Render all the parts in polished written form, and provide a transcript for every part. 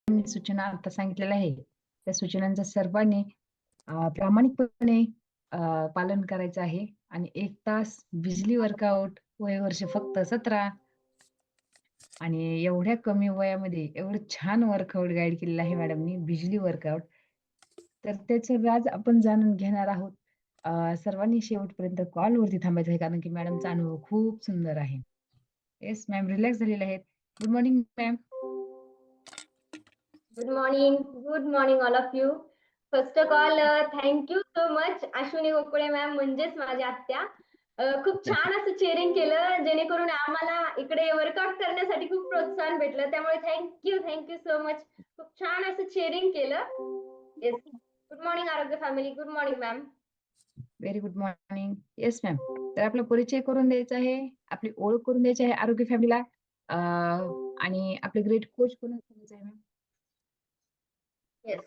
सूचना आता सांगितलेल्या आहे. त्या सूचनांचं सर्वांनी प्रामाणिकपणे अ, पालन करायचं आहे आणि 1 तास बिजली वर्कआउट, वयोवर्ष फक्त 17 आणि एवढ्या कमी वयामध्ये एवढं छान वर्कआउट गाईड केलेलं आहे मॅडमनी, बिजली वर्कआउट. तर त्याचे राज आपण जाणून घेणार आहोत. सर्वांनी शेवटपर्यंत कॉलवरती थांबायचं आहे, कारण की मॅडमचा अनुभव खूप सुंदर आहे. येस मॅम, रिलॅक्स झालेले आहेत. Good morning ma'am. Good morning, all of you. First of all, thank you so much, Ashwini Gokule ma'am म्हणजेच माझ्या आत्या. खूप छान असं चेअरिंग केलं, जेणेकरून आम्हाला इकडे वर्कआउट करण्यासाठी खूप प्रोत्साहन भेटलं. त्यामुळे थँक यू सो मच. खूप छान असं चेअरिंग केलं. येस. गुड मॉर्निंग आरोग्य family. Good morning ma'am. Very good morning. Yes ma'am. तर आपला परिचय करून द्यायचा आहे, आपली ओळख करून द्यायची आहे आरोग्य फॅमिलीला आणि आपले ग्रेट कोच कोण सांगायचं आहे ma'am? Yes.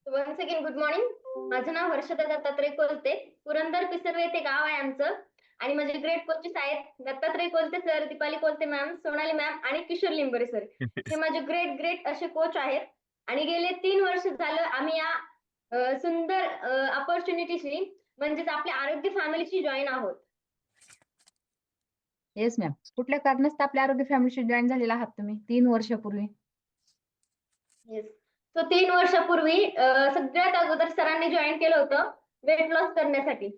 Once again good morning. माझं नाव हर्षदा दत्तात्रय कोलते. पुरंदर पिसर्वे येथे गाव आहे आमचं. आणि माझे ग्रेट कोचेस आहेत Dattatray Kolte sir, Deepali Kolte ma'am, Sonali ma'am आणि किशोर लिंबरे सर. हे माझे ग्रेट असे कोच आहेत. आणि गेले 3 वर्ष झालं आम्ही या सुंदर अपॉर्च्युनिटीशी म्हणजेच आपल्या आरोग्य फॅमिलीशी जॉईन आहोत. Yes ma'am. कुठल्या कारणास्तव आपल्या आरोग्य फॅमिलीशी जॉइन झालेला आहात तुम्ही 3 वर्षापूर्वी? येस. सो 3 वर्षापूर्वी सगळ्यात अगोदर सरांनी जॉईन केलं होतं वेट लॉस करण्यासाठी.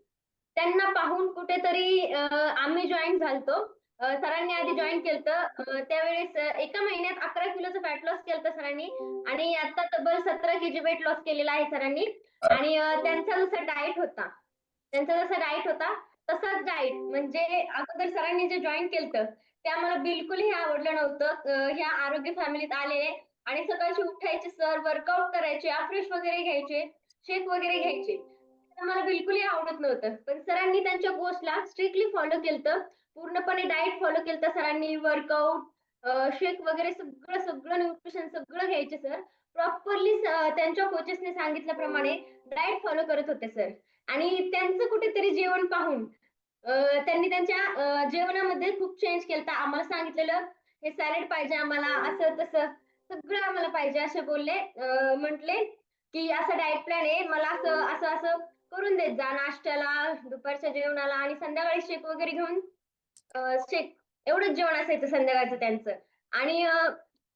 त्यांना पाहून कुठेतरी आम्ही जॉईन झालतो. सरांनी आधी जॉईन केलतं. त्यावेळेस एका महिन्यात 11 किलोचं फॅट लॉस केलतं सरांनी आणि आता तब्बल 17 केजी वेट लॉस केलेला आहे सरांनी. आणि त्यांचा जसा डाएट होता, तसाच डाएट म्हणजे अगोदर सरांनी जे जॉईन केलतं ते आम्हाला बिलकुलही आवडलं नव्हतं. ह्या आरोग्य फॅमिलीत आले आणि सकाळची उठायचे सर, वर्कआउट करायचे, फ्रेश वगैरे घ्यायचे, शेक वगैरे घ्यायचे. ते मला बिलकुलही आवडत नव्हतं. पण सरांनी त्यांच्या गोष्टला स्ट्रिक्टली फॉलो केलतं. पूर्णपणे डाएट फॉलो केलतं सरांनी. वर्कआउट, शेक वगैरे सगळं न्यूट्रिशन सगळं घ्यायचे सर. प्रॉपरली त्यांच्या कोचेसने सांगितल्याप्रमाणे डाएट फॉलो करत होते सर. आणि त्यांचं कुठेतरी जेवण पाहून त्यांनी त्यांच्या जेवणामध्ये खूप चेंज केलता. आम्हाला सांगितलेलं, "हे सॅलड पाहिजे आम्हाला," असं तसं सगळं आम्हाला पाहिजे असे बोलले. म्हटले, की "असं डाएट प्लॅन आहे. मला असं करून देत जा नाश्त्याला, दुपारच्या जेवणाला आणि संध्याकाळी शेक वगैरे घेऊन शेक." एवढंच जेवण असायचं संध्याकाळचं त्यांचं. आणि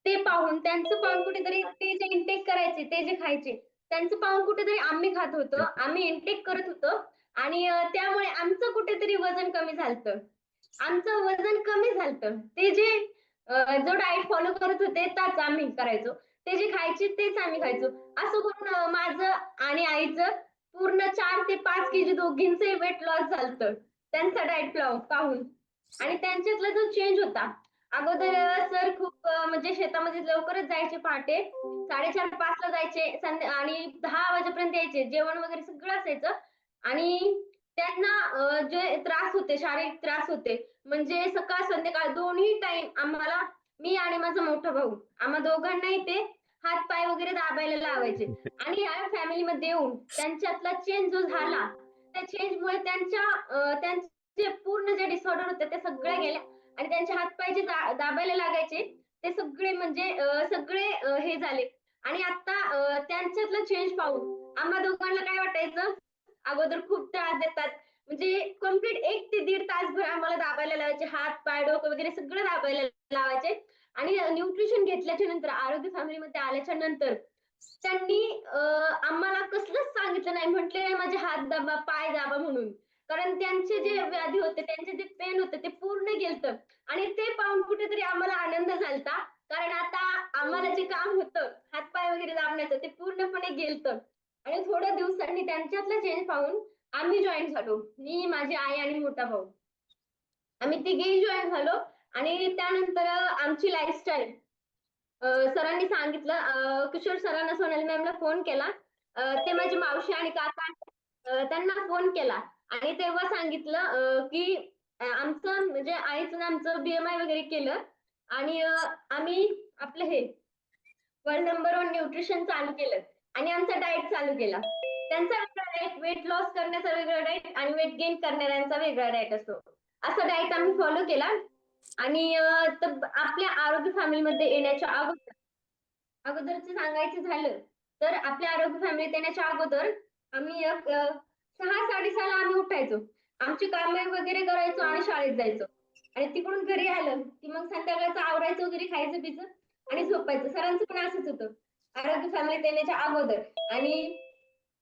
त्यांचं पाहून कुठेतरी ते जे इनटेक करायचे, ते जे खायचे, त्यांचं पाहून कुठेतरी आम्ही खात होतो. आम्ही इनटेक करत होतो आणि त्यामुळे आमचं कुठेतरी वजन कमी झालतं. आमचं वजन कमी झालतं. ते जे जो डाएट फॉलो करत होते त्याच आम्ही करायचो. ते जे खायचे तेच आम्ही खायचो. असं करून माझं आणि आईचं पूर्ण 4 ते 5 केजी दोघींचंही वेट लॉस झालतं. त्यांचा डाएट पाहून. आणि त्यांच्यातला जो चेंज होता. अगोदर सर खूप म्हणजे शेतामध्ये लवकरच जायचे पहाटे. 4:30-5 ला जायचे आणि 10 वाजेपर्यंत यायचे. जेवण वगैरे सगळं असायचं आणि त्यांना जे त्रास होते, शारीरिक त्रास होते. म्हणजे सकाळ संध्याकाळ दोन्ही टाईम आम्हाला, मी आणि माझा मोठा भाऊ, आम्हा दोघांनाही ते हात-पाय वगैरे दाबायला लावायचे. आणि या फॅमिलीमध्ये येऊन त्यांच्यातला चेंज जो झाला, त्या चेंजमुळे त्यांचे पूर्ण जे डिसऑर्डर होते ते सगळे गेले आणि त्यांचे हात-पाय जे दाबायला लागायचे, ते सगळे म्हणजे हे झाले. आणि आता त्यांच्यातला चेंज पाहून आम्हा दोघांना काय वाटायचं, अगोदर खूप त्रास देतात. म्हणजे कंप्लीट 1 ते दीड तासभर आम्हाला दाबायला लावायचे. हात, पाय, डोकं वगैरे सगळं दाबायला लावायचे. आणि न्यूट्रिशन घेतल्याच्या नंतर, आरोग्य फॅमिलीमध्ये आल्याच्या नंतर त्यांनी आम्हाला कसलंच सांगितलं नाही. म्हटले नाही माझे हात दाबा, पाय दाबा म्हणून. कारण त्यांचे जे व्याधी होते, त्यांचे जे पेन होते ते पूर्ण गेलतं. आणि ते पाहून कुठेतरी आम्हाला आनंद झालता. कारण आता आम्हाला जे काम होतं, हात-पाय वगैरे दाबण्याचं ते पूर्णपणे गेलतं. आणि थोड्या दिवसांनी त्यांच्यातला चेंज पाहून आम्ही जॉइन झालो. मी, माझी आई आणि मोठा भाऊ. आम्ही तिघेही जॉइन झालो आणि त्यानंतर आमची लाईफस्टाईल सरांनी सांगितलं, किशोर सरांना, सोनाली मॅमला फोन केला. ते माझी मावशी आणि काका त्यांना फोन केला आणि तेव्हा सांगितलं की आमचं म्हणजे आईचं आणि आमचं BMI वगैरे केलं आणि आम्ही आपलं हे वर्ल्ड नंबर 1 न्यूट्रिशन चालू केलं आणि आमचा डाएट चालू केला. त्यांचा वेगळा डाएट, वेट लॉस करण्याचा वेगळा डाएट आणि वेट गेन करणाऱ्यांचा वेगळा डाएट असतो. असा डाएट आम्ही फॉलो केला आणि आपल्या आरोग्य फॅमिलीमध्ये येण्याच्या अगोदर अगोदरचं सांगायचं झालं, तर आपल्या आरोग्य फॅमिलीत येण्याच्या अगोदर आम्ही 6:00-6:30ला आम्ही उठायचो. आमची कामे वगैरे करायचो आणि शाळेत जायचो. आणि तिकडून घरी आलं, की मग संध्याकाळचं आवरायचं वगैरे, खायचं-पियचं आणि झोपायचं. सरांचं पण असंच होतं. आरोग्य फॅमिलीत येण्याच्या अगोदर. आणि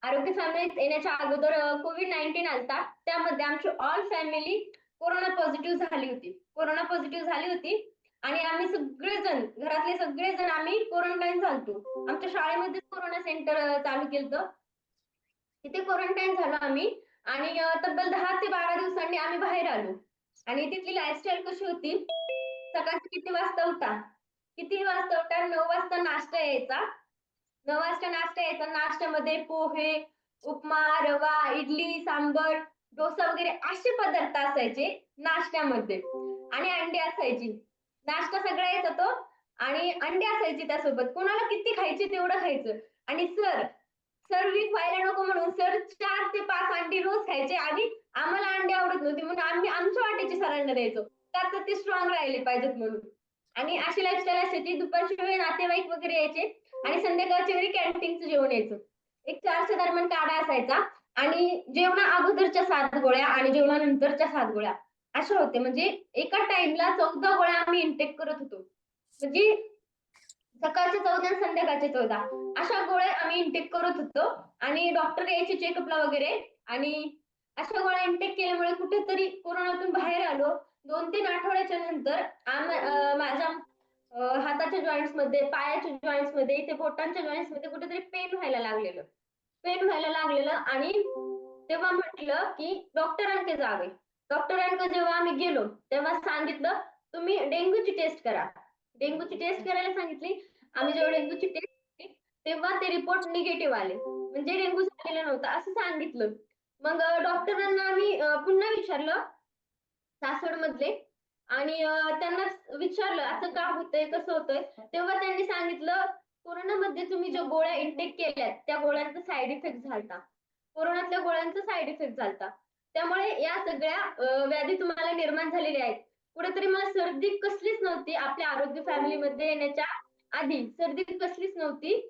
आरोग्य फॅमिलीत येण्याच्या अगोदर कोविड-19 आलता. त्यामध्ये आमची ऑल फॅमिली कोरोना पॉझिटिव्ह झाली होती. कोरोना पॉझिटिव्ह झाली होती आणि आम्ही सगळेजण, घरातले सगळेजण आम्ही क्वारंटाईन झालतो. आमच्या शाळेमध्येच कोरोना सेंटर चालू केलतं. तिथे क्वारंटाईन झालो आम्ही आणि तब्बल 10 ते 12 दिवसांनी आम्ही बाहेर आलो. आणि तिथली लाईफस्टाईल कशी होती, सकाळची किती वाजता उठा, कितीही वाजता उठा, 9 वाजता नाश्ता यायचा. 9 वाजता नाश्ता यायचा. नाश्त्यामध्ये पोहे, उपमा, रवा, इडली, सांबर, डोसा वगैरे असे पदार्थ असायचे नाश्त्यामध्ये. आणि अंडी असायची. नाश्ता सगळा येत तो आणि अंडी असायची त्यासोबत. कोणाला किती खायची तेवढं खायचं. आणि सर वीक व्हायला नको म्हणून सर 4 ते 5 अंडी रोज खायचे आणि आम्हाला अंडी आवडत नव्हती म्हणून आम्ही आमच्या वाट्याची सरांना द्यायचो. का तर ते स्ट्रॉंग राहिले पाहिजेत म्हणून. आणि अशी लाईफस्टाईल असायची. दुपारच्या वेळी नातेवाईक वगैरे यायचे आणि संध्याकाळच्या वेळी कॅन्टीनचं जेवण यायचं. एक 4च्या दरम्यान काढा असायचा आणि जेवणा अगोदरच्या 7 गोळ्या आणि जेवणानंतरच्या 7 गोळ्या अशा होत्या. म्हणजे एका टाईमला 14 गोळ्या आम्ही इनटेक करत होतो. म्हणजे सकाळच्या 14 आणि संध्याकाळच्या 14 अशा गोळ्या आम्ही इनटेक करत होतो आणि डॉक्टर यायचे चेकअपला वगैरे आणि अशा गोळ्या इनटेक केल्यामुळे कुठेतरी कोरोनातून बाहेर आलो. 2-3 आठवड्याच्या नंतर माझ्या हाताच्या जॉइंट्समध्ये, पायाच्या जॉइंट्समध्ये, इथे बोटांच्या जॉइंट्समध्ये कुठेतरी पेन व्हायला लागलेलं. पेन व्हायला लागलेलं आणि तेव्हा म्हटलं, की डॉक्टरांकडे जावे. डॉक्टरांकडे जेव्हा आम्ही गेलो, तेव्हा सांगितलं, "तुम्ही डेंग्यूची टेस्ट करा." डेंग्यूची टेस्ट करायला सांगितली. आम्ही जेव्हा डेंग्यूची टेस्ट केली, तेव्हा ते रिपोर्ट निगेटिव्ह आले. म्हणजे डेंग्यू झालेला नव्हता असं सांगितलं. मग डॉक्टरांना आम्ही पुन्हा विचारलं सासवडमधले आणि त्यांना विचारलं, "असं का होतंय? कसं होतंय?" तेव्हा त्यांनी सांगितलं, "कोरोनामध्ये तुम्ही ज्या गोळ्या इनटेक केल्यात, त्या गोळ्यांचा साइड इफेक्ट झालता. कोरोनातल्या गोळ्यांचा साइड इफेक्ट झालता. त्यामुळे या सगळ्या व्याधी तुम्हाला निर्माण झालेल्या आहेत." कुठेतरी मला सर्दी कसलीच नव्हती. आपल्या आरोग्य फॅमिलीमध्ये येण्याच्या आधी सर्दी कसलीच नव्हती.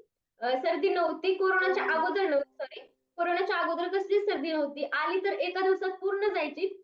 सर्दी नव्हती. कोरोनाच्या अगोदर नव्हती, सॉरी. कोरोनाच्या अगोदर कसलीच सर्दी नव्हती. आली तर एका दिवसात पूर्ण जायची.